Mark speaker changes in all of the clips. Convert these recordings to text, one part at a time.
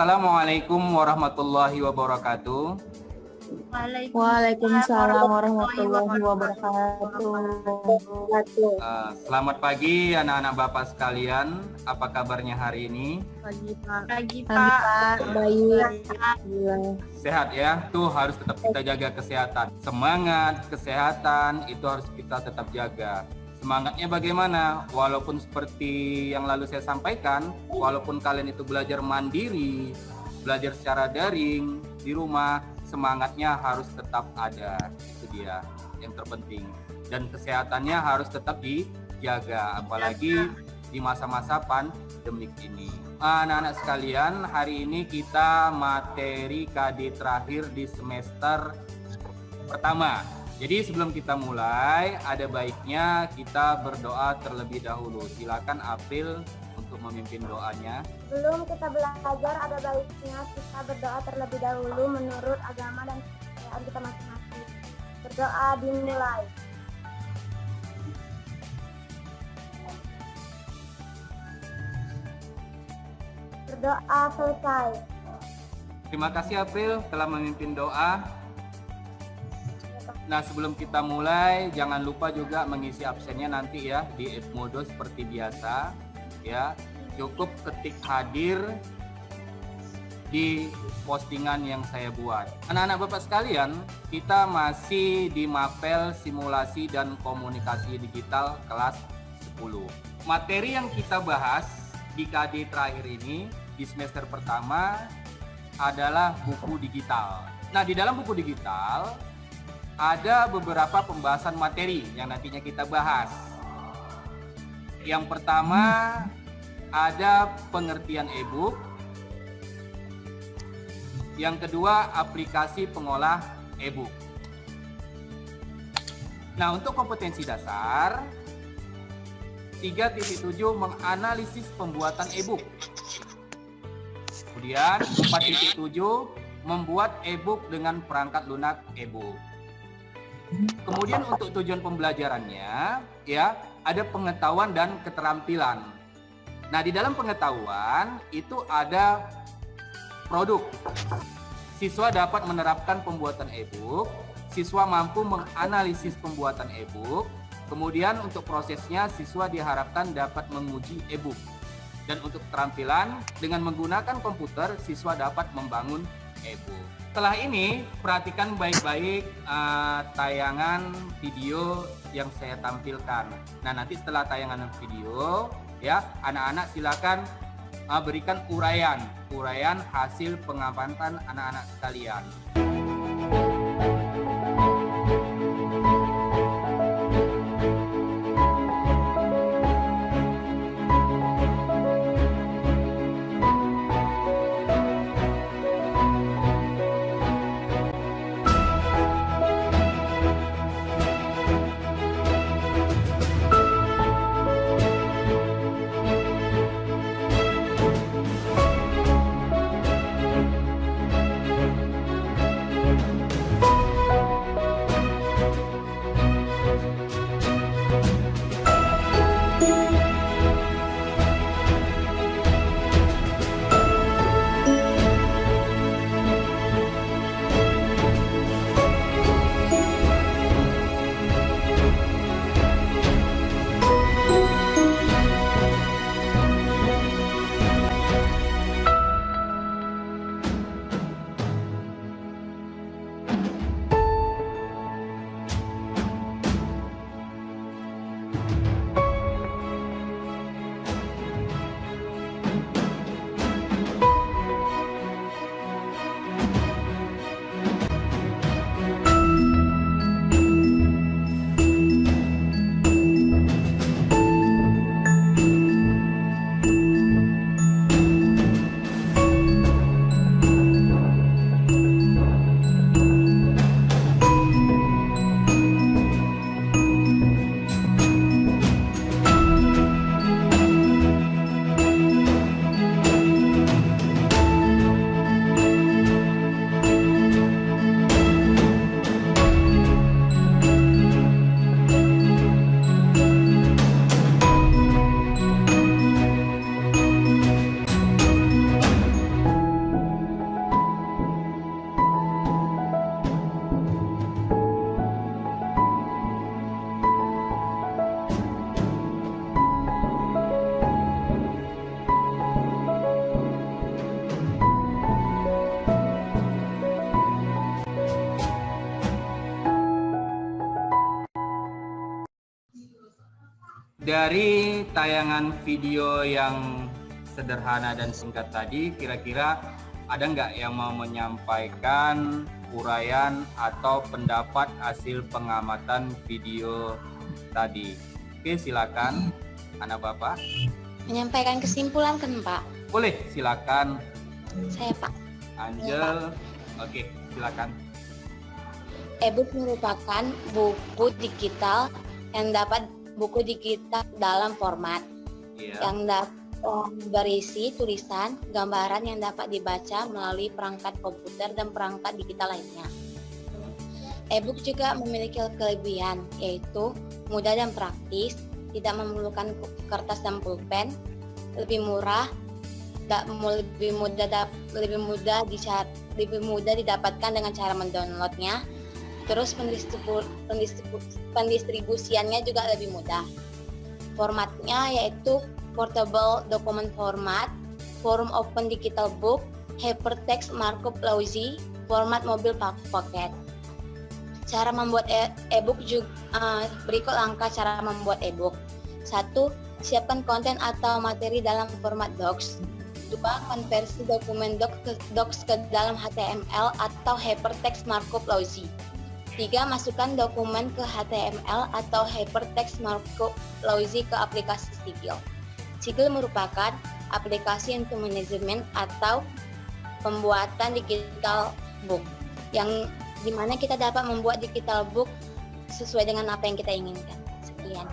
Speaker 1: Assalamualaikum warahmatullahi wabarakatuh.
Speaker 2: Waalaikumsalam warahmatullahi wabarakatuh.
Speaker 1: Selamat pagi anak-anak Bapak sekalian. Apa kabarnya hari ini?
Speaker 2: Pagi Pak. Baik.
Speaker 1: Sehat ya? Tuh harus tetap kita jaga kesehatan. Semangat, kesehatan itu harus kita tetap jaga. Semangatnya bagaimana? Walaupun seperti yang lalu saya sampaikan, walaupun kalian itu belajar mandiri, belajar secara daring di rumah, semangatnya harus tetap ada. Itu dia yang terpenting. Dan kesehatannya harus tetap dijaga, apalagi di masa-masa pandemik ini. Anak-anak sekalian, hari ini kita materi KD terakhir di semester pertama. Jadi sebelum kita mulai, ada baiknya kita berdoa terlebih dahulu. Silakan April untuk memimpin doanya.
Speaker 3: Sebelum kita belajar, ada baiknya kita berdoa terlebih dahulu menurut agama dan kepercayaan kita masing-masing. Berdoa dimulai. Berdoa selesai.
Speaker 1: Terima kasih April telah memimpin doa. Nah, sebelum kita mulai, jangan lupa juga mengisi absennya nanti ya di Edmodo seperti biasa ya. Cukup ketik hadir di postingan yang saya buat. Anak-anak Bapak sekalian, kita masih di Mapel Simulasi dan Komunikasi Digital kelas 10. Materi yang kita bahas di KD terakhir ini di semester pertama adalah buku digital. Nah, di dalam buku digital ada beberapa pembahasan materi yang nantinya kita bahas. Yang pertama ada pengertian e-book. Yang kedua aplikasi pengolah e-book. Nah, untuk kompetensi dasar 3.7 menganalisis pembuatan e-book. Kemudian 4.7 membuat e-book dengan perangkat lunak e-book. Kemudian untuk tujuan pembelajarannya ya ada pengetahuan dan keterampilan. Nah, di dalam pengetahuan itu ada produk. Siswa dapat menerapkan pembuatan e-book, siswa mampu menganalisis pembuatan e-book. Kemudian untuk prosesnya siswa diharapkan dapat menguji e-book. Dan untuk keterampilan dengan menggunakan komputer siswa dapat membangun e-book. Setelah ini, perhatikan baik-baik tayangan video yang saya tampilkan. Nah, nanti setelah tayangan video, ya, anak-anak silakan berikan uraian hasil pengamatan anak-anak sekalian. Dari tayangan video yang sederhana dan singkat tadi, kira-kira ada nggak yang mau menyampaikan uraian atau pendapat hasil pengamatan video tadi? Oke, silakan anak bapak.
Speaker 4: Menyampaikan kesimpulan kan Pak?
Speaker 1: Boleh, silakan.
Speaker 4: Saya Pak.
Speaker 1: Angel, oke, silakan.
Speaker 4: E-book merupakan buku digital dalam format yang dapat berisi tulisan, gambaran yang dapat dibaca melalui perangkat komputer dan perangkat digital lainnya. E-book juga memiliki kelebihan, yaitu mudah dan praktis, tidak memerlukan kertas dan pulpen, lebih mudah didapatkan dengan cara mendownloadnya. Terus pendistribusiannya juga lebih mudah. Formatnya yaitu portable document format, forum open digital book, hypertext markup lazy, format mobile pocket. Cara membuat e-book juga berikut langkah cara membuat e-book. 1. Siapkan konten atau materi dalam format docs. 2. Konversi dokumen docs ke dalam HTML atau hypertext markup lazy. 3. Masukkan dokumen ke HTML atau hypertext markup lazy ke aplikasi Sigil. Sigil merupakan aplikasi untuk manajemen atau pembuatan digital book, yang dimana kita dapat membuat digital book sesuai dengan apa yang kita inginkan. Sekian.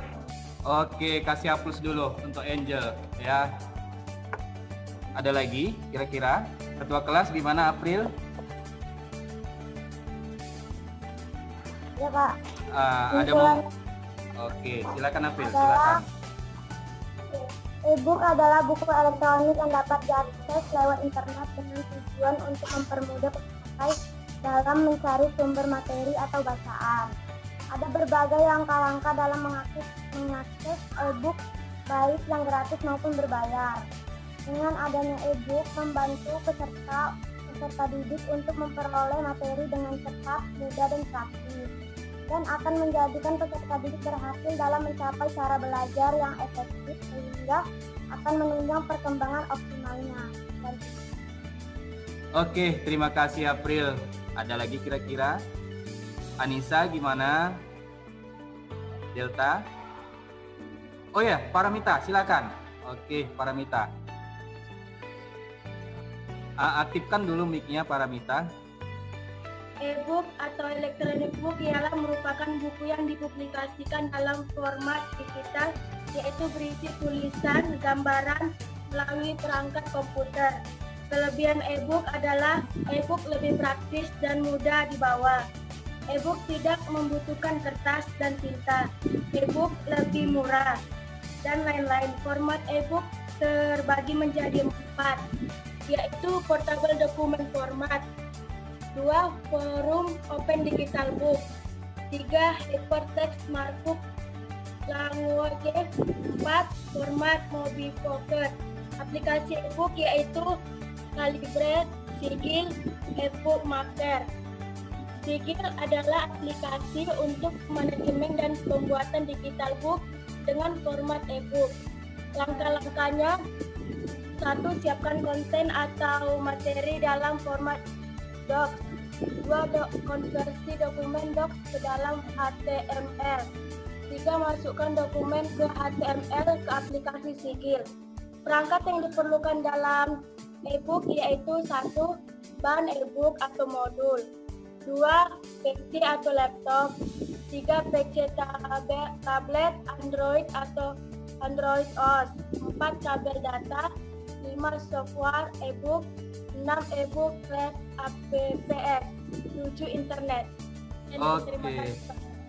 Speaker 1: Oke, kasih hapus dulu untuk Angel ya. Ada lagi kira-kira? Ketua kelas gimana April?
Speaker 3: Ya Pak.
Speaker 1: Ada mau? Oke, silakan April, silakan.
Speaker 3: E-book adalah buku elektronik yang dapat diakses lewat internet dengan tujuan untuk mempermudah pemakai dalam mencari sumber materi atau bacaan. Ada berbagai langkah-langkah dalam mengakses e-book, baik yang gratis maupun berbayar. Dengan adanya e-book membantu peserta didik untuk memperoleh materi dengan cepat, mudah, dan praktis, dan akan menjadikan peserta didik berhasil dalam mencapai cara belajar yang efektif sehingga akan menunjang perkembangan optimalnya.
Speaker 1: Oke, terima kasih April. Ada lagi kira-kira? Anissa gimana? Delta? Oh ya, Paramita, silakan. Oke, Paramita. Aktifkan dulu mic-nya Paramita.
Speaker 5: E-book atau electronic book ialah merupakan buku yang dipublikasikan dalam format digital, yaitu berisi tulisan, gambaran melalui perangkat komputer. Kelebihan e-book adalah e-book lebih praktis dan mudah dibawa. E-book tidak membutuhkan kertas dan tinta. E-book lebih murah dan lain-lain. Format e-book terbagi menjadi 4, yaitu portable document format, 2. Forum open digital book, 3. Hypertext markup language, 4. Format mobile pocket. Aplikasi e-book yaitu Calibrate, Sigil, e-book maker. Sigil adalah aplikasi untuk manajemen dan pembuatan digital book dengan format e-book. Langkah-langkahnya: 1. Siapkan konten atau materi dalam format docs. 2. Konversi dokumen docs ke dalam HTML. 3. Masukkan dokumen ke HTML ke aplikasi Sigil. Perangkat yang diperlukan dalam e-book yaitu 1. Bahan e-book atau modul, 2. PC atau laptop, 3. PC tablet Android atau Android OS, 4. Kabel data, 5. Software e-book, 6. e-book flash apps, 7. internet.
Speaker 1: Oke.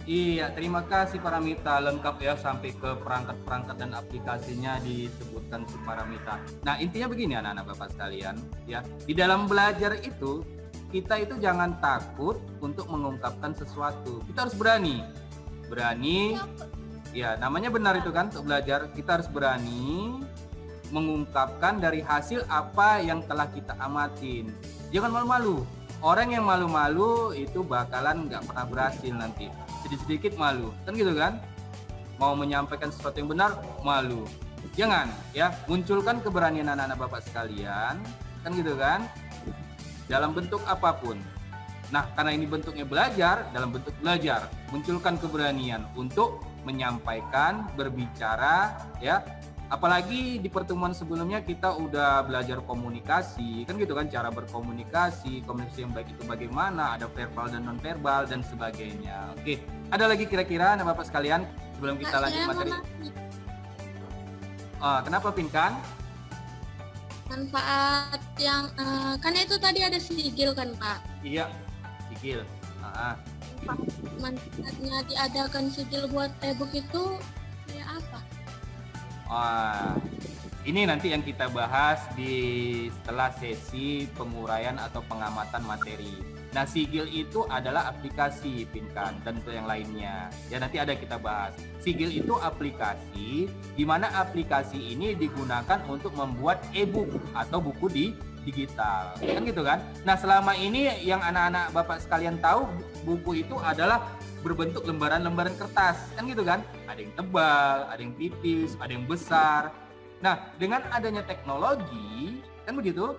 Speaker 1: Iya, terima kasih Paramita, lengkap ya sampai ke perangkat-perangkat dan aplikasinya disebutkan si Paramita. Nah, intinya begini anak-anak Bapak sekalian, ya. Di dalam belajar itu kita itu jangan takut untuk mengungkapkan sesuatu. Kita harus berani. Berani. Ya, namanya benar itu kan untuk belajar, kita harus berani mengungkapkan dari hasil apa yang telah kita amatin. Jangan malu-malu. Orang yang malu-malu itu bakalan nggak pernah berhasil nanti. Sedikit-sedikit malu, kan gitu kan? mau menyampaikan sesuatu yang benar, malu. Jangan, ya, munculkan keberanian anak-anak Bapak sekalian, kan gitu kan, dalam bentuk apapun. Nah, karena ini bentuknya belajar, dalam bentuk belajar, munculkan keberanian untuk menyampaikan, berbicara, ya. Apalagi di pertemuan sebelumnya kita udah belajar komunikasi, kan gitu kan, cara berkomunikasi, komunikasi yang baik itu bagaimana, ada verbal dan non-verbal dan sebagainya. Oke, ada lagi kira-kira anak Bapak sekalian sebelum kita lanjut materi? Kenapa Pinkan?
Speaker 6: Manfaat yang kan itu tadi ada sigil kan Pak?
Speaker 1: Iya, sigil.
Speaker 6: Manfaatnya diadakan sigil buat e-book itu kayak apa?
Speaker 1: Ini nanti yang kita bahas setelah sesi penguraian atau pengamatan materi. Nah, sigil itu adalah aplikasi Pinkan dan untuk yang lainnya. Ya, nanti ada kita bahas. Sigil itu aplikasi, di mana aplikasi ini digunakan untuk membuat e-book atau buku di digital. Kan gitu kan? Nah, selama ini yang anak-anak Bapak sekalian tahu, buku itu adalah berbentuk lembaran-lembaran kertas, kan gitu kan? Ada yang tebal, ada yang tipis, ada yang besar. Nah, dengan adanya teknologi, kan begitu?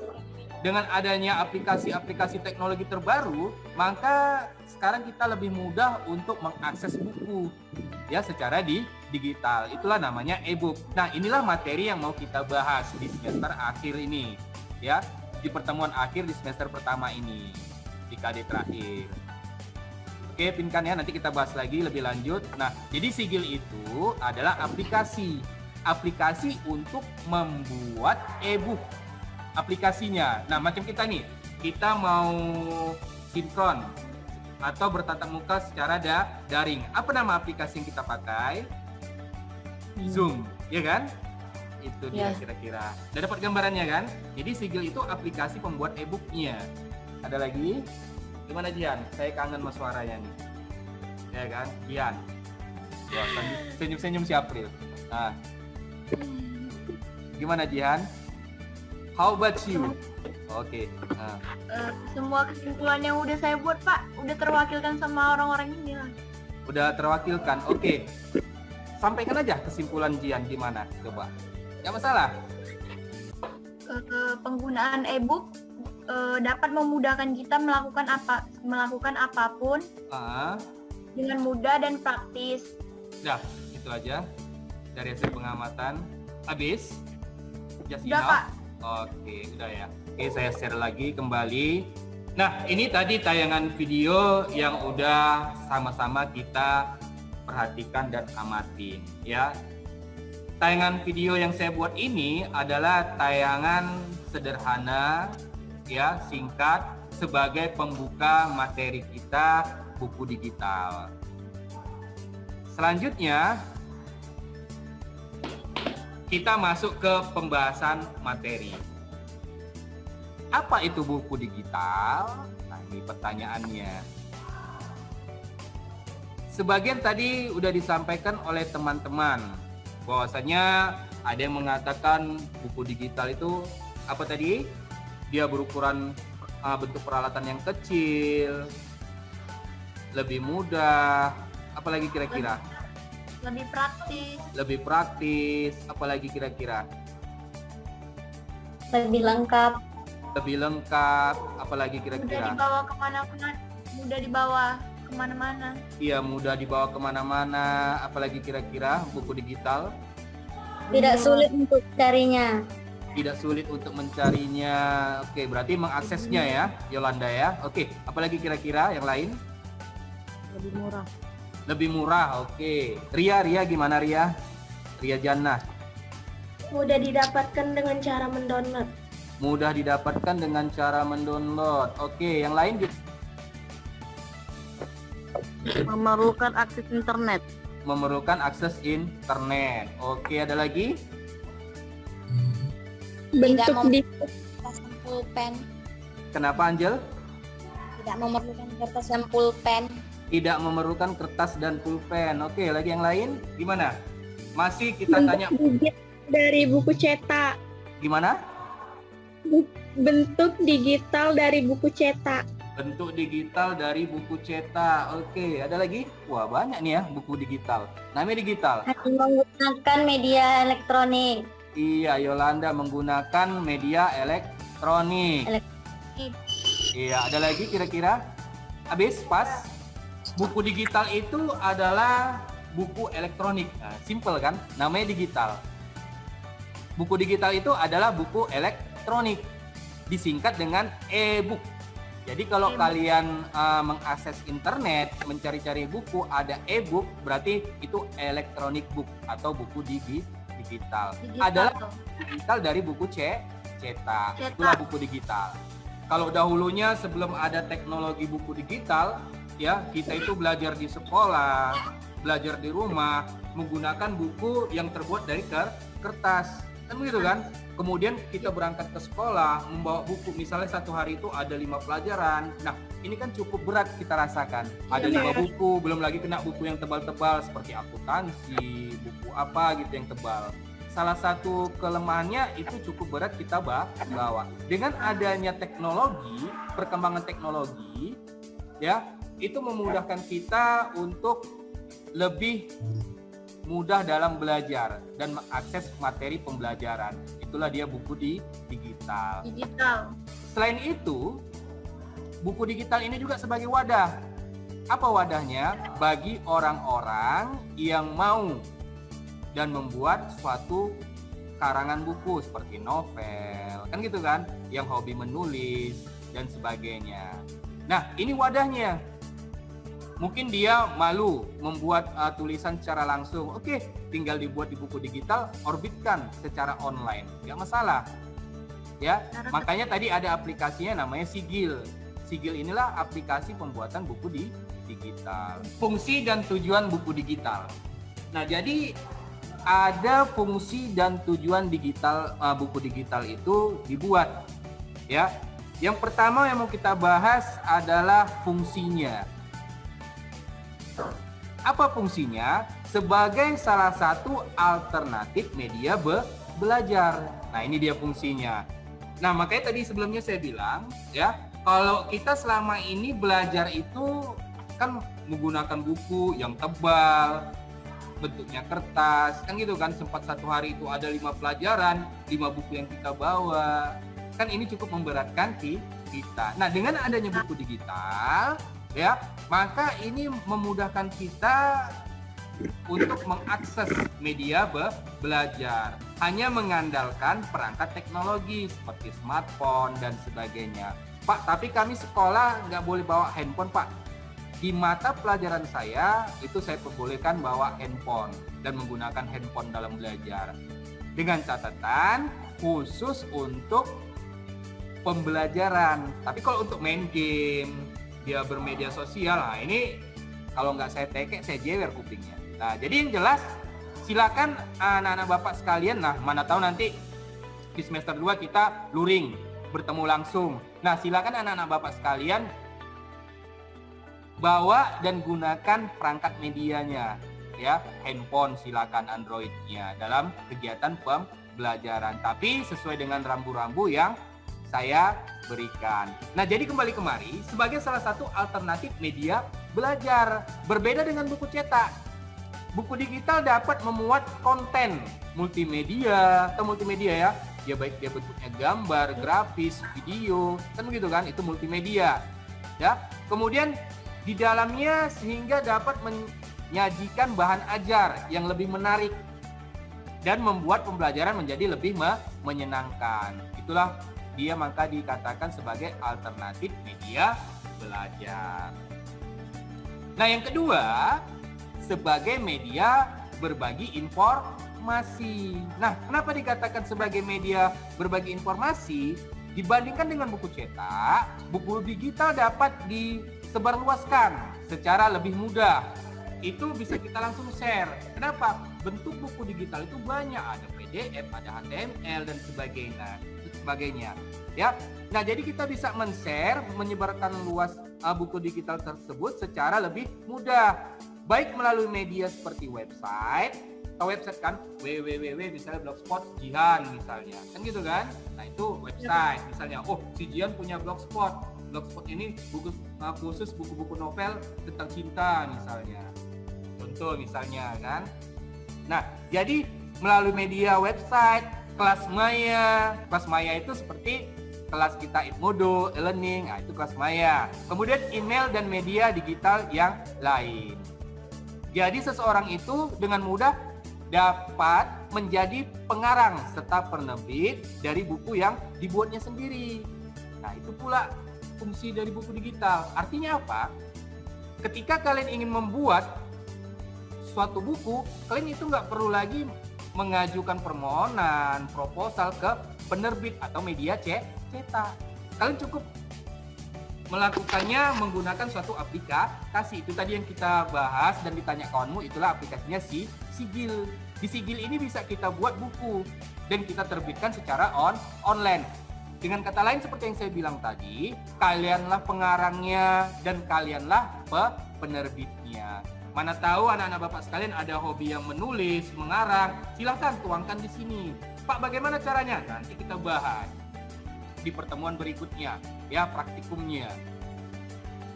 Speaker 1: Dengan adanya aplikasi-aplikasi teknologi terbaru, maka sekarang kita lebih mudah untuk mengakses buku, ya, secara digital. Itulah namanya e-book. Nah, inilah materi yang mau kita bahas di semester akhir ini, ya, di pertemuan akhir di semester pertama ini, di KD terakhir. Oke, Pinkan ya, nanti kita bahas lagi lebih lanjut. Nah, jadi sigil itu adalah aplikasi untuk membuat e-book aplikasinya. Nah, macam kita nih, kita mau sinkron atau bertatap muka secara daring. Apa nama aplikasi yang kita pakai? Zoom, ya kan? Itu dia kira-kira. Udah dapat gambarannya kan? Jadi sigil itu aplikasi pembuat e-booknya. Ada lagi? Gimana Jian? Saya kangen sama suaranya nih. Ya kan? Jian. Ya, senyum-senyum si April. Nah. Gimana Jian? How about you? Oke. Nah.
Speaker 2: Semua kesimpulan yang udah saya buat Pak, udah terwakilkan sama orang-orang ini lah.
Speaker 1: Udah terwakilkan. Oke. Sampaikan aja kesimpulan Jian gimana? Coba. Nggak masalah.
Speaker 2: Penggunaan e-book dapat memudahkan kita melakukan apapun dengan mudah dan praktis.
Speaker 1: Udah, itu aja dari hasil pengamatan. Habis?
Speaker 2: Udah Pak.
Speaker 1: Oke, udah ya. Oke, saya share lagi kembali. Nah, ini tadi tayangan video yang udah sama-sama kita perhatikan dan amatin, ya. Tayangan video yang saya buat ini adalah tayangan sederhana, ya, singkat, sebagai pembuka materi kita buku digital. Selanjutnya kita masuk ke pembahasan materi. Apa itu buku digital? Nah, ini pertanyaannya. Sebagian tadi udah disampaikan oleh teman-teman bahwasanya ada yang mengatakan buku digital itu apa tadi? Dia berukuran bentuk peralatan yang kecil, lebih mudah, apalagi kira-kira? Lebih praktis, apalagi kira-kira?
Speaker 3: Lebih lengkap.
Speaker 1: Apalagi kira-kira?
Speaker 2: Mudah dibawa kemana-mana.
Speaker 1: Iya, mudah dibawa kemana-mana, apalagi kira-kira buku digital?
Speaker 3: Tidak sulit untuk carinya.
Speaker 1: Tidak sulit untuk mencarinya. Oke, berarti mengaksesnya ya, Yolanda ya. Oke, apalagi kira-kira yang lain? Lebih murah, oke. Ria gimana Ria? Ria Jannah.
Speaker 5: Mudah didapatkan dengan cara mendownload.
Speaker 1: Mudah didapatkan dengan cara mendownload. Oke, yang lain?
Speaker 2: Memerlukan akses internet.
Speaker 1: Memerlukan akses internet. Oke, ada lagi?
Speaker 6: Tidak memerlukan kertas dan pulpen.
Speaker 1: Kenapa Angel?
Speaker 6: Tidak memerlukan kertas dan pulpen.
Speaker 1: Tidak memerlukan kertas dan pulpen. Oke, lagi yang lain? Gimana? Masih kita tanya.
Speaker 5: Dari buku cetak.
Speaker 1: Gimana?
Speaker 5: Bentuk digital dari buku cetak.
Speaker 1: Bentuk digital dari buku cetak. Oke, ada lagi? Wah, banyak nih ya buku digital. Namanya digital.
Speaker 3: Menggunakan media elektronik.
Speaker 1: Iya, Yolanda menggunakan media elektronik. Iya, ada lagi kira-kira? Habis? Pas? Buku digital itu adalah buku elektronik. Nah, simple kan? Namanya digital. Buku digital itu adalah buku elektronik. Disingkat dengan e-book. Jadi kalau kalian mengakses internet, mencari-cari buku, ada e-book, berarti itu electronic book atau buku digital. Adalah digital dari buku cetak. Itulah buku digital. Kalau dahulunya sebelum ada teknologi buku digital, ya kita itu belajar di sekolah, belajar di rumah, menggunakan buku yang terbuat dari kertas. Kan begitu kan? Kemudian kita berangkat ke sekolah, membawa buku, misalnya satu hari itu ada 5 pelajaran. Nah, ini kan cukup berat kita rasakan. Ada 5 buku, belum lagi kena buku yang tebal-tebal seperti akuntansi, buku apa gitu yang tebal. Salah satu kelemahannya itu cukup berat kita bawa. Dengan adanya teknologi, perkembangan teknologi, ya, itu memudahkan kita untuk lebih mudah dalam belajar dan mengakses materi pembelajaran. Itulah dia buku digital. Selain itu, buku digital ini juga sebagai wadah. Apa wadahnya? Bagi orang-orang yang mau dan membuat suatu karangan buku seperti novel, kan gitu kan? Yang hobi menulis dan sebagainya. Nah, ini wadahnya. Mungkin dia malu membuat tulisan secara langsung. Oke, tinggal dibuat di buku digital, orbitkan secara online. Nggak masalah. Ya, makanya tadi ada aplikasinya namanya Sigil. Sigil inilah aplikasi pembuatan buku digital. Fungsi dan tujuan buku digital. Nah, jadi ada fungsi dan tujuan digital buku digital itu dibuat. Ya, yang pertama yang mau kita bahas adalah fungsinya. Apa fungsinya? Sebagai salah satu alternatif media belajar. Nah, ini dia fungsinya. Nah, makanya tadi sebelumnya saya bilang, ya, kalau kita selama ini belajar itu kan menggunakan buku yang tebal, bentuknya kertas, kan gitu kan, sempat satu hari itu ada 5 pelajaran, 5 buku yang kita bawa. Kan ini cukup memberatkan kita. Nah, dengan adanya buku digital, ya, maka ini memudahkan kita untuk mengakses media belajar. Hanya mengandalkan perangkat teknologi seperti smartphone dan sebagainya. Pak, tapi kami sekolah nggak boleh bawa handphone, Pak. Di mata pelajaran saya, itu saya perbolehkan bawa handphone dan menggunakan handphone dalam belajar. Dengan catatan khusus untuk pembelajaran. Tapi kalau untuk main game, dia bermedia sosial, nah ini kalau nggak saya tekek, saya jewer kupingnya. Nah, jadi yang jelas, silakan anak-anak Bapak sekalian, nah mana tahu nanti di semester 2 kita luring, bertemu langsung. Nah, silakan anak-anak Bapak sekalian bawa dan gunakan perangkat medianya, ya, handphone silakan Androidnya dalam kegiatan pembelajaran. Tapi sesuai dengan rambu-rambu yang saya berikan. Nah, jadi kembali kemari sebagai salah satu alternatif media belajar. Berbeda dengan buku cetak. Buku digital dapat memuat konten multimedia atau multimedia ya. Ya baik dia bentuknya gambar, grafis, video, kan begitu kan? Itu multimedia. Ya. Kemudian di dalamnya sehingga dapat menyajikan bahan ajar yang lebih menarik dan membuat pembelajaran menjadi lebih menyenangkan. Itulah dia maka dikatakan sebagai alternatif media belajar. Nah, yang kedua, sebagai media berbagi informasi. Nah, kenapa dikatakan sebagai media berbagi informasi? Dibandingkan dengan buku cetak, buku digital dapat disebarluaskan secara lebih mudah. Itu bisa kita langsung share. Kenapa? Bentuk buku digital itu banyak, ada PDF, ada HTML dan sebagainya. Ya. Nah, jadi kita bisa men-share, menyebarkan luas buku digital tersebut secara lebih mudah. Baik melalui media seperti website, atau website kan www misalnya blogspot Jihan misalnya, kan gitu kan. Nah, itu website misalnya, oh si Jihan punya blogspot, Blogspot ini buku khusus buku-buku novel tentang cinta misalnya. Contoh misalnya kan. Nah, jadi melalui media website, kelas maya. Kelas maya itu seperti kelas kita Edmodo, e-learning, nah itu kelas maya. Kemudian email dan media digital yang lain. Jadi seseorang itu dengan mudah dapat menjadi pengarang serta penerbit dari buku yang dibuatnya sendiri. Nah, itu pula fungsi dari buku digital. Artinya apa? Ketika kalian ingin membuat suatu buku, kalian itu nggak perlu lagi mengajukan permohonan, proposal ke penerbit atau media cetak. Kalian cukup melakukannya menggunakan suatu aplikasi. Itu tadi yang kita bahas dan ditanya kawanmu, itulah aplikasinya Sigil. Di Sigil ini bisa kita buat buku dan kita terbitkan secara online. Dengan kata lain seperti yang saya bilang tadi, kalianlah pengarangnya dan kalianlah penerbitnya. Mana tahu anak-anak Bapak sekalian ada hobi yang menulis, mengarang, silahkan tuangkan di sini. Pak, bagaimana caranya? Nanti kita bahas di pertemuan berikutnya, ya, praktikumnya.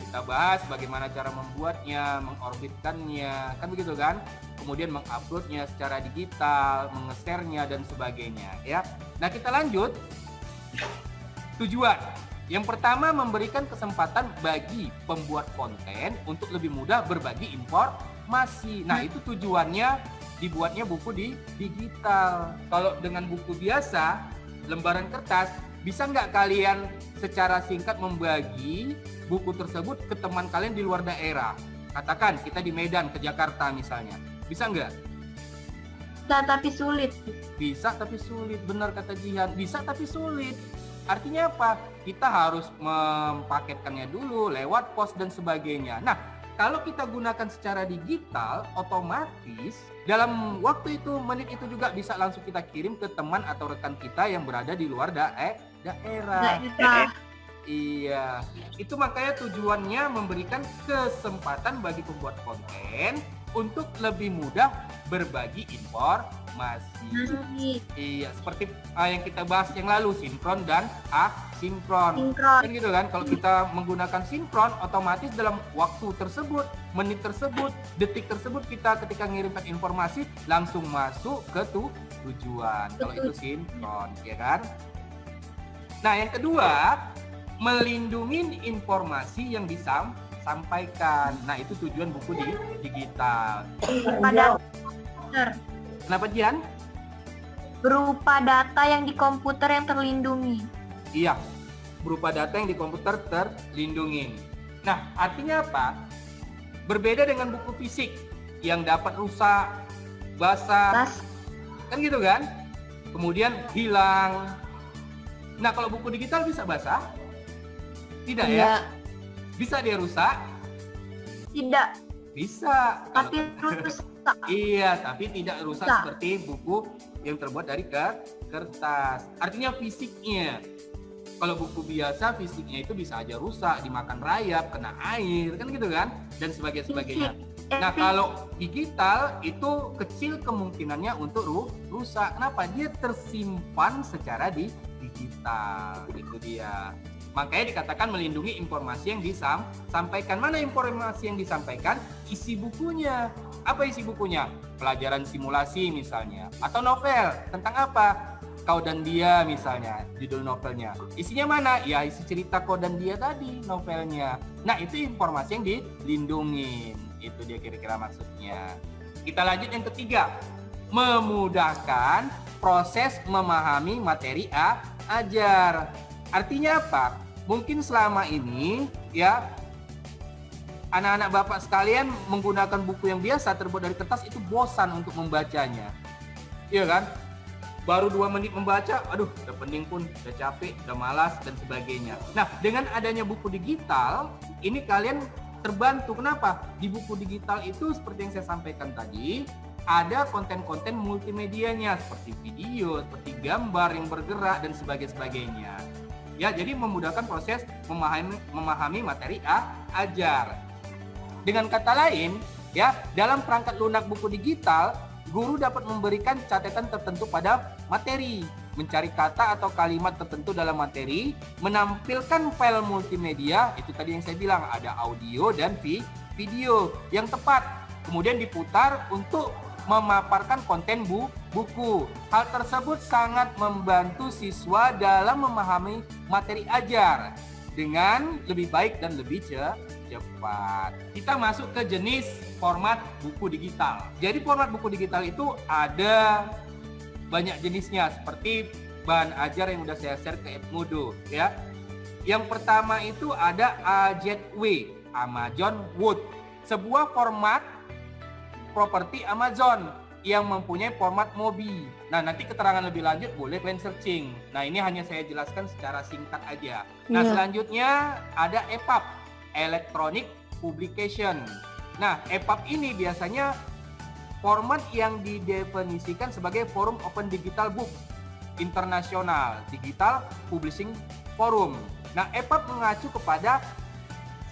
Speaker 1: Kita bahas bagaimana cara membuatnya, mengorbitkannya, kan begitu kan? Kemudian menguploadnya secara digital, mengesernya dan sebagainya, ya. Nah, kita lanjut. Tujuan. Yang pertama, memberikan kesempatan bagi pembuat konten untuk lebih mudah berbagi informasi. Nah, itu tujuannya dibuatnya buku di digital. Kalau dengan buku biasa, lembaran kertas, bisa nggak kalian secara singkat membagi buku tersebut ke teman kalian di luar daerah? Katakan kita di Medan, ke Jakarta misalnya. Bisa nggak?
Speaker 2: Bisa tapi sulit.
Speaker 1: Bisa tapi sulit, benar kata Jihan. Bisa tapi sulit. Artinya apa? Kita harus mempaketkannya dulu lewat pos dan sebagainya. Nah, kalau kita gunakan secara digital, otomatis dalam waktu itu, menit itu juga bisa langsung kita kirim ke teman atau rekan kita yang berada di luar daerah. Iya, itu makanya tujuannya memberikan kesempatan bagi pembuat konten untuk lebih mudah berbagi informasi. Iya, seperti yang kita bahas yang lalu, sinkron dan asinkron. Kan gitu kan, kalau kita menggunakan sinkron, otomatis dalam waktu tersebut, menit tersebut, detik tersebut, kita ketika mengirimkan informasi langsung masuk ke tujuan. Kalau itu sinkron, ya kan? Nah, yang kedua, melindungi informasi yang disampaikan. Nah, itu tujuan buku di digital. Kenapa, Jian?
Speaker 2: Berupa data yang di komputer yang terlindungi.
Speaker 1: Iya, berupa data yang di komputer terlindungi. Nah, artinya apa? Berbeda dengan buku fisik yang dapat rusak, basah, kan gitu kan? Kemudian hilang. Nah, kalau buku digital bisa basah? Tidak ya? Bisa dia rusak?
Speaker 2: Tidak.
Speaker 1: Bisa.
Speaker 2: Tapi rusak.
Speaker 1: Iya, tapi tidak rusak seperti buku yang terbuat dari kertas. Artinya fisiknya. Kalau buku biasa, fisiknya itu bisa aja rusak, dimakan rayap, kena air, kan gitu kan? Dan sebagainya. Nah, kalau digital itu kecil kemungkinannya untuk rusak. Kenapa? Dia tersimpan secara digital. Itu dia. Makanya dikatakan melindungi informasi yang disampaikan. Mana informasi yang disampaikan? Isi bukunya. Apa isi bukunya? Pelajaran simulasi misalnya. Atau novel. Tentang apa? Kau dan Dia misalnya, judul novelnya. Isinya mana? Ya, isi cerita Kau dan Dia tadi, novelnya. Nah, itu informasi yang dilindungi. Itu dia kira-kira maksudnya. Kita lanjut yang ketiga. Memudahkan proses memahami materi ajar. Artinya apa? Mungkin selama ini ya anak-anak Bapak sekalian menggunakan buku yang biasa terbuat dari kertas itu bosan untuk membacanya. Iya kan? Baru 2 menit membaca, aduh udah pening pun, udah capek, udah malas dan sebagainya. Nah, dengan adanya buku digital, ini kalian terbantu. Kenapa? Di buku digital itu seperti yang saya sampaikan tadi, ada konten-konten multimedianya seperti video, seperti gambar yang bergerak dan sebagainya. Ya, jadi memudahkan proses memahami materi ajar. Dengan kata lain, ya, dalam perangkat lunak buku digital, guru dapat memberikan catatan tertentu pada materi. mencari kata atau kalimat tertentu dalam materi, menampilkan file multimedia, itu tadi yang saya bilang, ada audio dan video yang tepat, kemudian diputar untuk memaparkan konten buku. Hal tersebut sangat membantu siswa dalam memahami materi ajar dengan lebih baik dan lebih cepat. Kita masuk ke jenis format buku digital. Jadi format buku digital itu ada banyak jenisnya, seperti bahan ajar yang udah saya share ke Edmodo ya. Yang pertama itu ada AZW, Amazon Word, sebuah format properti Amazon yang mempunyai format MOBI. Nah, nanti keterangan lebih lanjut boleh kalian searching. Nah, ini hanya saya jelaskan secara singkat aja. Nah, selanjutnya ada EPUB, Electronic Publication. Nah, EPUB ini biasanya format yang didefinisikan sebagai Forum Open Digital Book Internasional, Digital Publishing Forum. Nah, EPUB mengacu kepada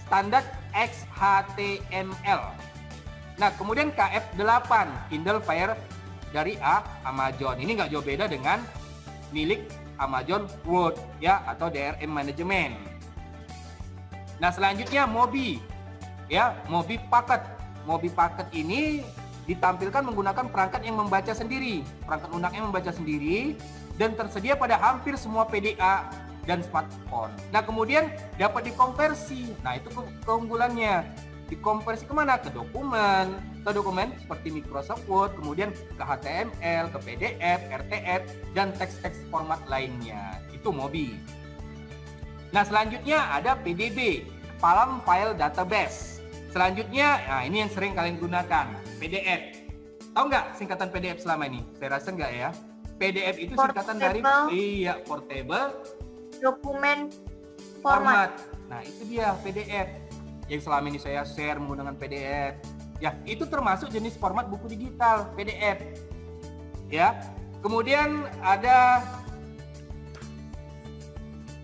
Speaker 1: standar XHTML. Nah, kemudian KF8, Kindle Fire dari Amazon. Ini nggak jauh beda dengan milik Amazon Word ya, atau DRM Management. Nah, selanjutnya MOBI ya, MOBI Packet. MOBI Packet ini ditampilkan menggunakan perangkat yang membaca sendiri, perangkat lunaknya membaca sendiri, dan tersedia pada hampir semua PDA dan smartphone. Nah, kemudian dapat dikonversi. Nah, itu keunggulannya. Dikonversi kemana? Ke dokumen seperti Microsoft Word, kemudian ke HTML, ke PDF, RTF, dan teks-teks format lainnya. Itu MOBI. Nah, selanjutnya ada PDB, Palm File Database. Selanjutnya, nah ini yang sering kalian gunakan, PDF. Tahu nggak singkatan PDF selama ini? Saya rasa nggak ya. PDF itu singkatan dari Portable
Speaker 2: Dokumen Format.
Speaker 1: Nah, itu dia PDF. Yang selama ini saya share menggunakan PDF. Ya, itu termasuk jenis format buku digital, PDF. Ya. Kemudian ada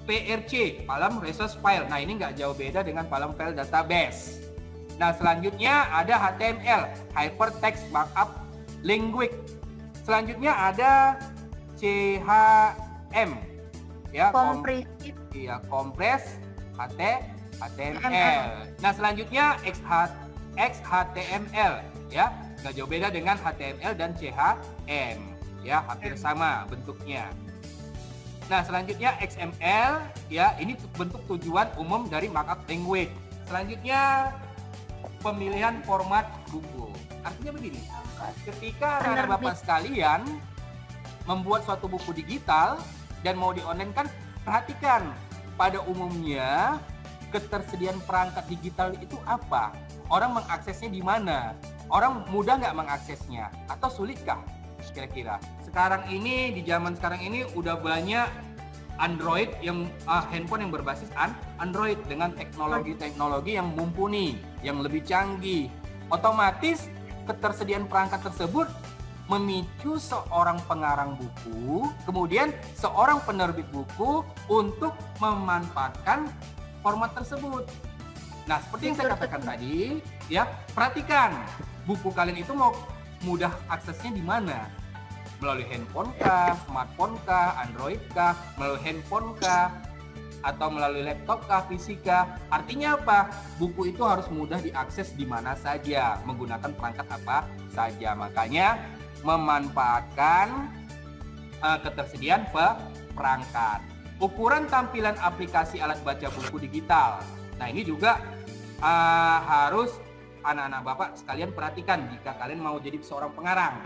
Speaker 1: PRC, Palm Resource File. Nah, ini nggak jauh beda dengan Palm File Database. Nah, selanjutnya ada HTML, Hypertext Markup Language. Selanjutnya ada CHM, ya, kompres HTML. Nah, selanjutnya XHTML, ya, nggak jauh beda dengan HTML dan CHM, ya, hampir sama bentuknya. Nah, selanjutnya XML, ya, ini bentuk tujuan umum dari markup language. Selanjutnya pemilihan format buku. Artinya begini, ketika anak-anak Bapak sekalian membuat suatu buku digital dan mau di-online kan, perhatikan pada umumnya ketersediaan perangkat digital itu apa? Orang mengaksesnya di mana? Orang mudah nggak mengaksesnya? Atau sulitkah kira-kira? Sekarang ini, di zaman sekarang ini udah banyak Android yang handphone yang berbasis Android dengan teknologi-teknologi yang mumpuni, yang lebih canggih. Otomatis ketersediaan perangkat tersebut memicu seorang pengarang buku, kemudian seorang penerbit buku untuk memanfaatkan format tersebut. Nah, seperti yang saya katakan tadi, ya, perhatikan buku kalian itu mau mudah aksesnya di mana? Melalui handphone kah, smartphone kah, Android kah, melalui handphone kah, atau melalui laptop kah, PC kah? Artinya apa? Buku itu harus mudah diakses di mana saja, menggunakan perangkat apa saja. Makanya memanfaatkan ketersediaan perangkat. Ukuran tampilan aplikasi alat baca buku digital. Nah, ini juga harus anak-anak Bapak sekalian perhatikan jika kalian mau jadi seorang pengarang.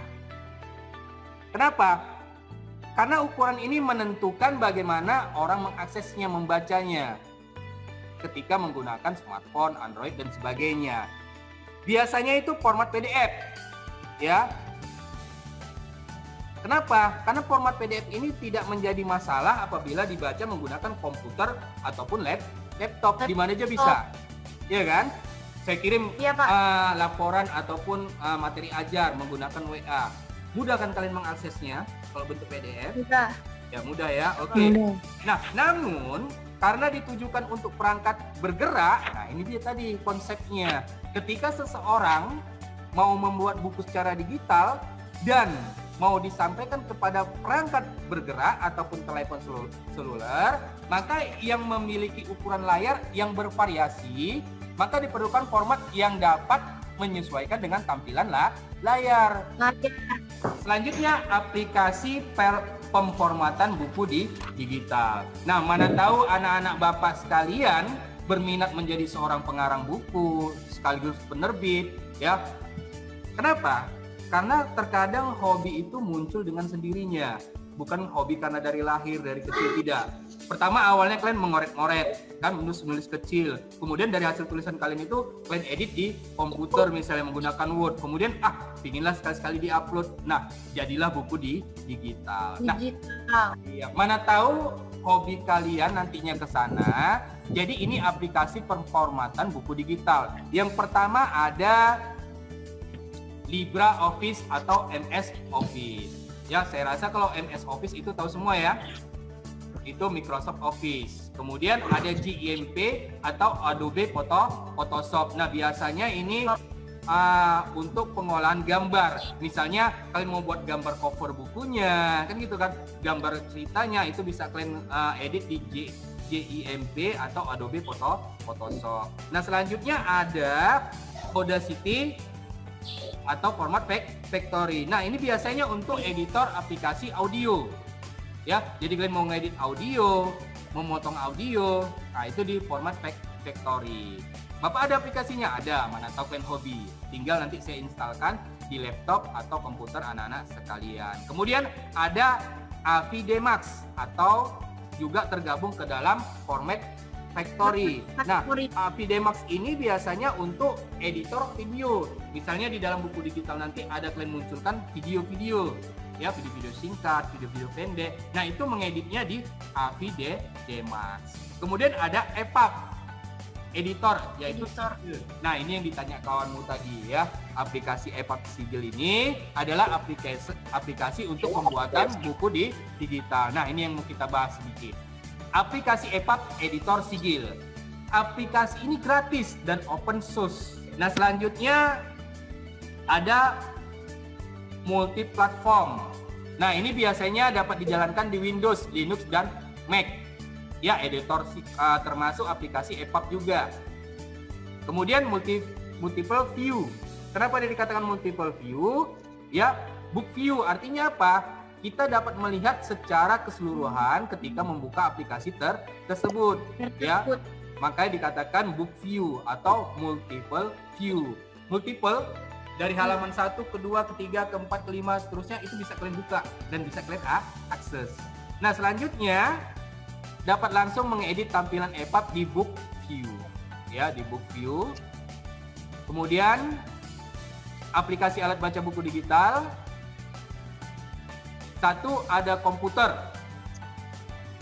Speaker 1: Kenapa? Karena ukuran ini menentukan bagaimana orang mengaksesnya, membacanya ketika menggunakan smartphone, Android, dan sebagainya. Biasanya itu format PDF, ya. Kenapa? Karena format PDF ini tidak menjadi masalah apabila dibaca menggunakan komputer ataupun laptop, di mana aja bisa, ya kan? Saya kirim laporan ataupun materi ajar menggunakan WA. Mudah kan kalian mengaksesnya kalau bentuk PDF?
Speaker 2: Mudah.
Speaker 1: Ya, mudah ya. Oke. Nah, namun karena ditujukan untuk perangkat bergerak, nah ini dia tadi konsepnya. Ketika seseorang mau membuat buku secara digital dan mau disampaikan kepada perangkat bergerak ataupun telepon seluler, maka yang memiliki ukuran layar yang bervariasi, maka diperlukan format yang dapat menyesuaikan dengan tampilan layar. Selanjutnya aplikasi pemformatan buku di digital. Nah, mana tahu anak-anak Bapak sekalian berminat menjadi seorang pengarang buku sekaligus penerbit, ya. Kenapa? Karena terkadang hobi itu muncul dengan sendirinya, bukan hobi karena dari lahir, dari kecil, tidak. Pertama awalnya kalian mengoret-ngoret, kan menulis kecil. Kemudian dari hasil tulisan kalian itu kalian edit di komputer misalnya menggunakan Word. Kemudian pinginlah sekali-sekali di-upload. Nah, jadilah buku di digital. Nah, iya, mana tahu hobi kalian nantinya ke sana. Jadi ini aplikasi pemformatan buku digital. Yang pertama ada LibreOffice atau MS Office. Ya, saya rasa kalau MS Office itu tahu semua ya. Itu Microsoft Office. Kemudian ada GIMP atau Adobe Photoshop. Nah, biasanya ini untuk pengolahan gambar. Misalnya kalian mau buat gambar cover bukunya, kan gitu kan. Gambar ceritanya itu bisa kalian edit di GIMP atau Adobe Photoshop. Nah, selanjutnya ada Audacity atau format factory. Nah, ini biasanya untuk editor aplikasi audio. Ya, jadi kalian mau ngedit audio, memotong audio, nah itu di format factory. Bapak ada aplikasinya? Ada, mana tahu kalian hobi. Tinggal nanti saya instalkan di laptop atau komputer anak-anak sekalian. Kemudian ada Avidé Max atau juga tergabung ke dalam format factory. Nah, Avidé Max ini biasanya untuk editor video. Misalnya di dalam buku digital nanti ada kalian munculkan video-video. Ya, video-video singkat, video-video pendek. Nah, itu mengeditnya di Avidé Max. Kemudian ada EPUB editor, yaitu Sigil. Nah, ini yang ditanya kawanmu tadi ya. Aplikasi EPUB Sigil ini adalah aplikasi untuk pembuatan buku di digital. Nah, ini yang mau kita bahas sedikit. Aplikasi EPUB editor Sigil. Aplikasi ini gratis dan open source. Nah, selanjutnya ada multi-platform. Nah, ini biasanya dapat dijalankan di Windows, Linux, dan Mac. Ya, editor termasuk aplikasi EPUB juga. Kemudian multiple view. Kenapa dia dikatakan multiple view? Ya, book view artinya apa? Kita dapat melihat secara keseluruhan ketika membuka aplikasi tersebut. Ya, makanya dikatakan book view atau multiple view. Multiple dari halaman 1, kedua, ketiga, keempat, kelima, seterusnya itu bisa kalian buka dan bisa kalian akses. Nah, selanjutnya dapat langsung mengedit tampilan EPUB di book view. Ya, di book view. Kemudian aplikasi alat baca buku digital. Satu ada komputer,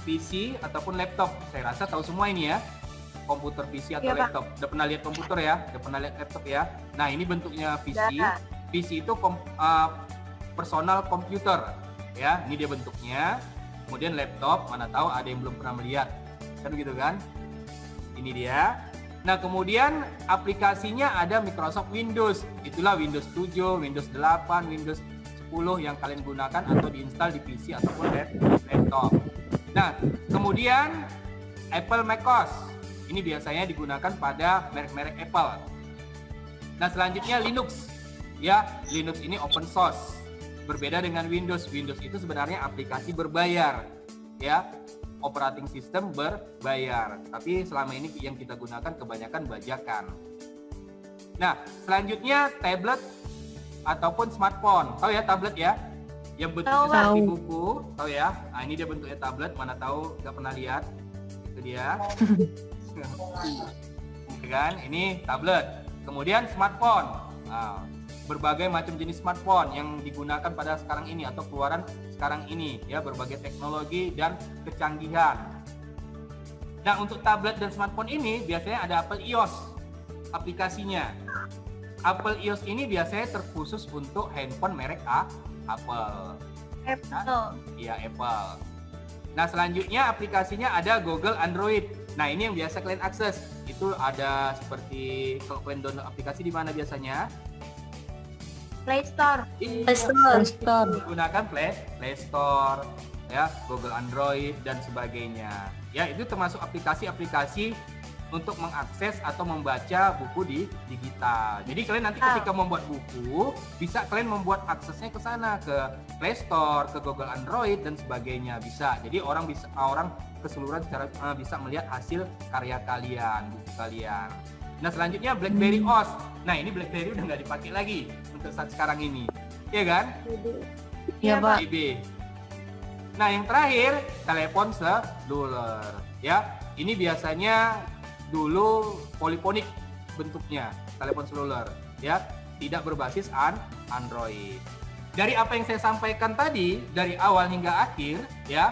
Speaker 1: PC ataupun laptop. Saya rasa tahu semua ini ya. Komputer, PC atau laptop. Udah pernah lihat komputer ya? Udah pernah lihat laptop ya? Nah, ini bentuknya PC. PC itu personal computer. Ya, ini dia bentuknya. Kemudian laptop, mana tahu ada yang belum pernah melihat. Kan begitu kan? Ini dia. Nah, kemudian aplikasinya ada Microsoft Windows. Itulah Windows 7, Windows 8, Windows 10 yang kalian gunakan atau diinstal di PC ataupun laptop. Nah, kemudian Apple macOS. Ini biasanya digunakan pada merek-merek Apple. Nah, selanjutnya Linux. Ya, Linux ini open source. Berbeda dengan Windows. Windows itu sebenarnya aplikasi berbayar. Ya, operating system berbayar. Tapi selama ini yang kita gunakan kebanyakan bajakan. Nah, selanjutnya tablet ataupun smartphone. Tahu ya tablet ya? Yang bentuknya seperti buku. Tahu ya? Nah, ini dia bentuknya tablet. Mana tahu nggak pernah lihat. Itu dia. Kan? Ini tablet. Kemudian smartphone. Nah, berbagai macam jenis smartphone yang digunakan pada sekarang ini atau keluaran sekarang ini ya, berbagai teknologi dan kecanggihan. Nah, untuk tablet dan smartphone ini biasanya ada Apple iOS aplikasinya. Apple iOS ini biasanya terkhusus untuk handphone merek Apple. Nah, iya, Apple. Nah, selanjutnya aplikasinya ada Google Android. Nah, ini yang biasa kalian akses. Itu ada seperti kalau kalian download aplikasi di mana biasanya?
Speaker 2: Play Store.
Speaker 1: Gunakan Play Store, ya, Google Android dan sebagainya. Ya, itu termasuk aplikasi-aplikasi untuk mengakses atau membaca buku di digital. Jadi kalian nanti ketika membuat buku, bisa kalian membuat aksesnya ke sana, ke Play Store, ke Google Android dan sebagainya, bisa. Jadi orang keseluruhan secara bisa melihat hasil karya kalian, buku kalian. Nah, selanjutnya BlackBerry OS. Nah, ini BlackBerry udah nggak dipakai lagi untuk saat sekarang ini, ya kan?
Speaker 2: Iya, Pak.
Speaker 1: BB. Nah, yang terakhir telepon seluler, ya. Ini biasanya dulu poliponik bentuknya, telepon seluler, ya, tidak berbasis Android. Dari apa yang saya sampaikan tadi, dari awal hingga akhir, ya,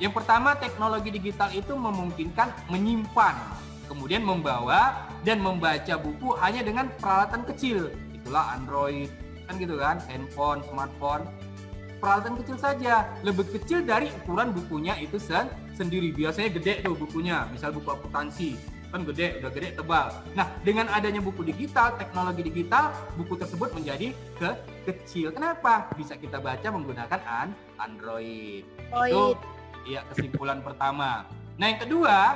Speaker 1: yang pertama, teknologi digital itu memungkinkan menyimpan, kemudian membawa dan membaca buku hanya dengan peralatan kecil. Itulah Android, kan gitu kan, handphone, smartphone. Peralatan kecil saja, lebih kecil dari ukuran bukunya itu sendiri. Biasanya gede tuh bukunya, misal buku akuntansi, kan gede, udah gede, tebal. Nah, dengan adanya buku digital, teknologi digital, buku tersebut menjadi kecil. Kenapa? Bisa kita baca menggunakan Android. Itu ya kesimpulan pertama. Nah, yang kedua,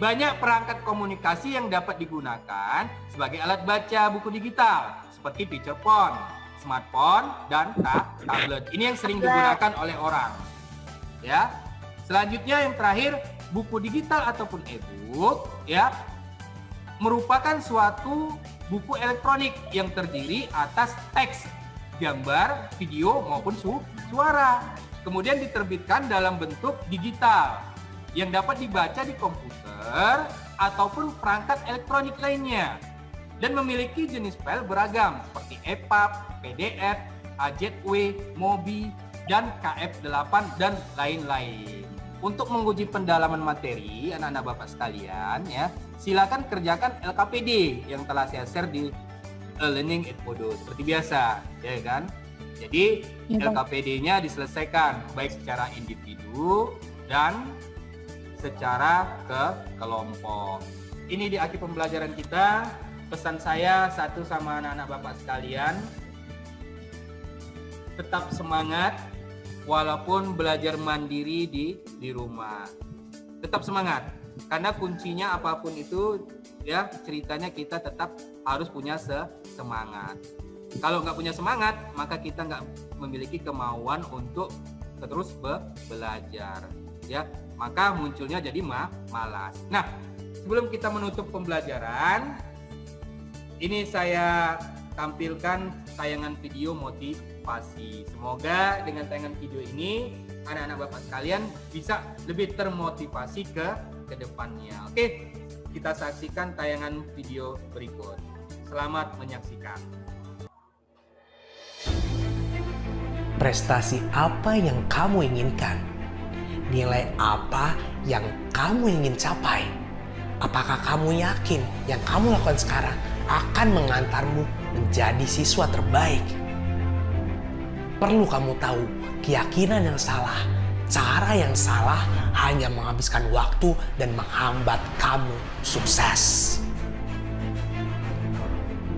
Speaker 1: banyak perangkat komunikasi yang dapat digunakan sebagai alat baca buku digital, seperti feature phone, smartphone, dan tablet. Ini yang sering digunakan oleh orang. Ya. Selanjutnya yang terakhir, buku digital ataupun e-book, ya, merupakan suatu buku elektronik yang terdiri atas teks, gambar, video maupun suara. Kemudian diterbitkan dalam bentuk digital yang dapat dibaca di komputer ataupun perangkat elektronik lainnya. Dan memiliki jenis file beragam seperti EPUB, PDF, AZW, MOBI, dan KF8 dan lain-lain. Untuk menguji pendalaman materi anak-anak Bapak sekalian, ya, silakan kerjakan LKPD yang telah saya share di Learning Edmodo seperti biasa, ya kan? Jadi LKPD-nya diselesaikan baik secara individu dan secara kelompok. Ini di akhir pembelajaran kita. Pesan saya satu sama anak-anak Bapak sekalian, tetap semangat walaupun belajar mandiri di rumah. Tetap semangat, karena kuncinya apapun itu, ya, ceritanya kita tetap harus punya semangat. Kalau nggak punya semangat, maka kita nggak memiliki kemauan untuk terus belajar, ya. Maka munculnya jadi malas. Nah, sebelum kita menutup pembelajaran, ini saya tampilkan tayangan video motivasi. Semoga dengan tayangan video ini anak-anak Bapak sekalian bisa lebih termotivasi ke depannya. Oke, kita saksikan tayangan video berikut. Selamat menyaksikan.
Speaker 7: Prestasi apa yang kamu inginkan? Nilai apa yang kamu ingin capai? Apakah kamu yakin yang kamu lakukan sekarang akan mengantarmu menjadi siswa terbaik? Perlu kamu tahu, keyakinan yang salah, cara yang salah hanya menghabiskan waktu dan menghambat kamu sukses.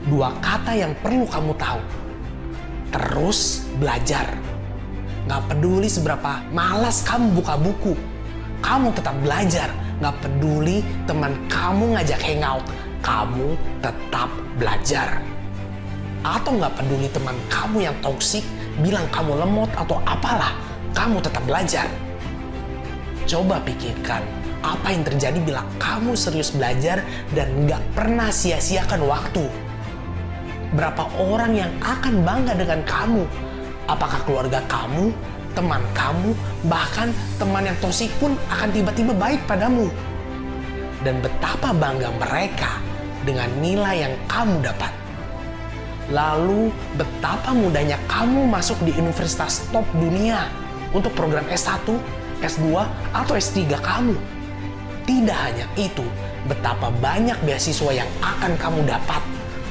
Speaker 7: Dua kata yang perlu kamu tahu: terus belajar. Gak peduli seberapa malas kamu buka buku, kamu tetap belajar. Gak peduli teman kamu ngajak hangout, kamu tetap belajar. Atau gak peduli teman kamu yang toksik bilang kamu lemot atau apalah, kamu tetap belajar. Coba pikirkan apa yang terjadi bila kamu serius belajar dan gak pernah sia-siakan waktu. Berapa orang yang akan bangga dengan kamu? Apakah keluarga kamu, teman kamu, bahkan teman yang toksik pun akan tiba-tiba baik padamu? Dan betapa bangga mereka dengan nilai yang kamu dapat. Lalu betapa mudahnya kamu masuk di universitas top dunia untuk program S1, S2, atau S3 kamu. Tidak hanya itu, betapa banyak beasiswa yang akan kamu dapat.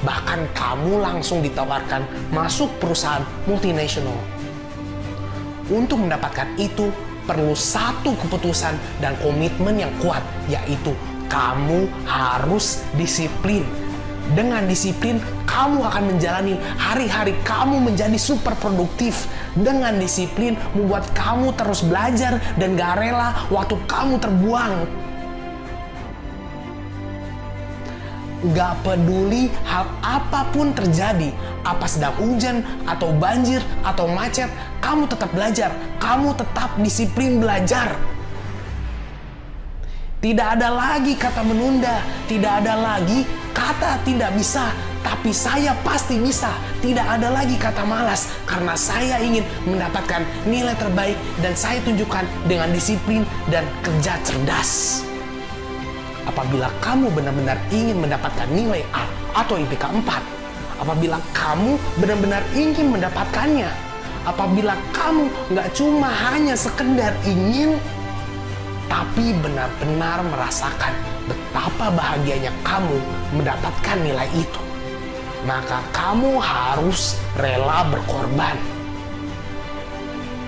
Speaker 7: Bahkan kamu langsung ditawarkan masuk perusahaan multinasional. Untuk mendapatkan itu, perlu satu keputusan dan komitmen yang kuat, yaitu kamu harus disiplin. Dengan disiplin, kamu akan menjalani hari-hari kamu menjadi super produktif. Dengan disiplin, membuat kamu terus belajar dan gak rela waktu kamu terbuang. Gak peduli hal apapun terjadi, apa sedang hujan, atau banjir, atau macet, kamu tetap belajar. Kamu tetap disiplin belajar. Tidak ada lagi kata menunda, tidak ada lagi kata tidak bisa, tapi saya pasti bisa. Tidak ada lagi kata malas, karena saya ingin mendapatkan nilai terbaik dan saya tunjukkan dengan disiplin dan kerja cerdas. Apabila kamu benar-benar ingin mendapatkan nilai A atau IPK 4, apabila kamu benar-benar ingin mendapatkannya, apabila kamu nggak cuma hanya sekedar ingin, tapi benar-benar merasakan betapa bahagianya kamu mendapatkan nilai itu, maka kamu harus rela berkorban.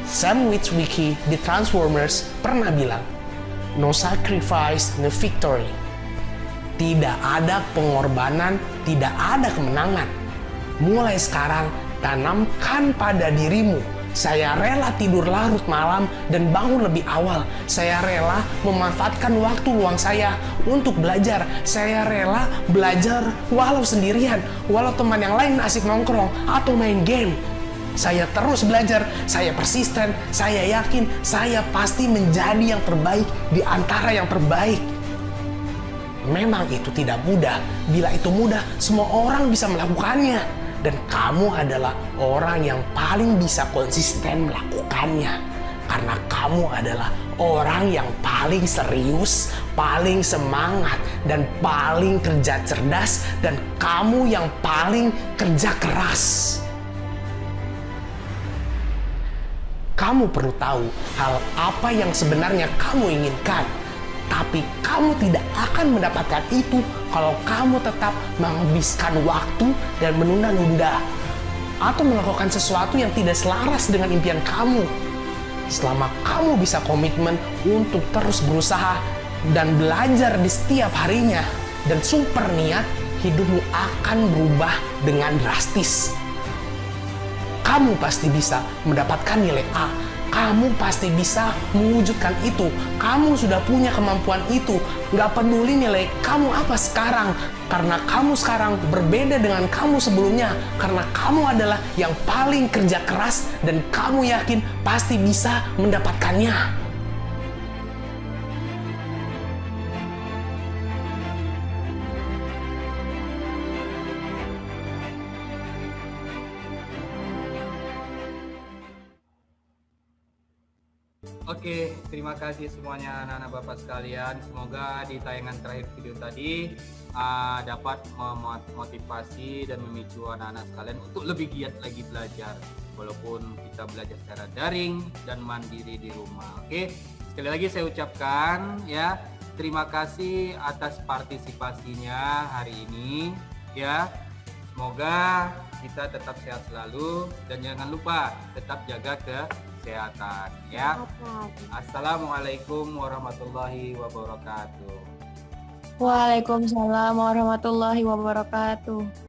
Speaker 7: Sam Witwicky di Transformers pernah bilang, "No sacrifice, no victory." Tidak ada pengorbanan, tidak ada kemenangan. Mulai sekarang, tanamkan pada dirimu, saya rela tidur larut malam dan bangun lebih awal. Saya rela memanfaatkan waktu luang saya untuk belajar. Saya rela belajar walau sendirian, walau teman yang lain asik nongkrong atau main game. Saya terus belajar, saya persisten, saya yakin saya pasti menjadi yang terbaik di antara yang terbaik. Memang itu tidak mudah. Bila itu mudah, semua orang bisa melakukannya. Dan kamu adalah orang yang paling bisa konsisten melakukannya. Karena kamu adalah orang yang paling serius, paling semangat, dan paling kerja cerdas. Dan kamu yang paling kerja keras. Kamu perlu tahu hal apa yang sebenarnya kamu inginkan. Tapi kamu tidak akan mendapatkan itu kalau kamu tetap menghabiskan waktu dan menunda-nunda atau melakukan sesuatu yang tidak selaras dengan impian kamu. Selama kamu bisa komitmen untuk terus berusaha dan belajar di setiap harinya dan super niat, hidupmu akan berubah dengan drastis. Kamu pasti bisa mendapatkan nilai A. Kamu pasti bisa mewujudkan itu. Kamu sudah punya kemampuan itu. Gak peduli nilai kamu apa sekarang. Karena kamu sekarang berbeda dengan kamu sebelumnya. Karena kamu adalah yang paling kerja keras. Dan kamu yakin pasti bisa mendapatkannya.
Speaker 1: Oke, terima kasih semuanya anak-anak Bapak sekalian. Semoga di tayangan terakhir video tadi dapat memotivasi dan memicu anak-anak sekalian untuk lebih giat lagi belajar. Walaupun kita belajar secara daring dan mandiri di rumah. Oke, sekali lagi saya ucapkan ya, terima kasih atas partisipasinya hari ini ya. Semoga kita tetap sehat selalu dan jangan lupa tetap jaga kesehatan ya. Assalamualaikum warahmatullahi wabarakatuh.
Speaker 2: Waalaikumsalam warahmatullahi wabarakatuh.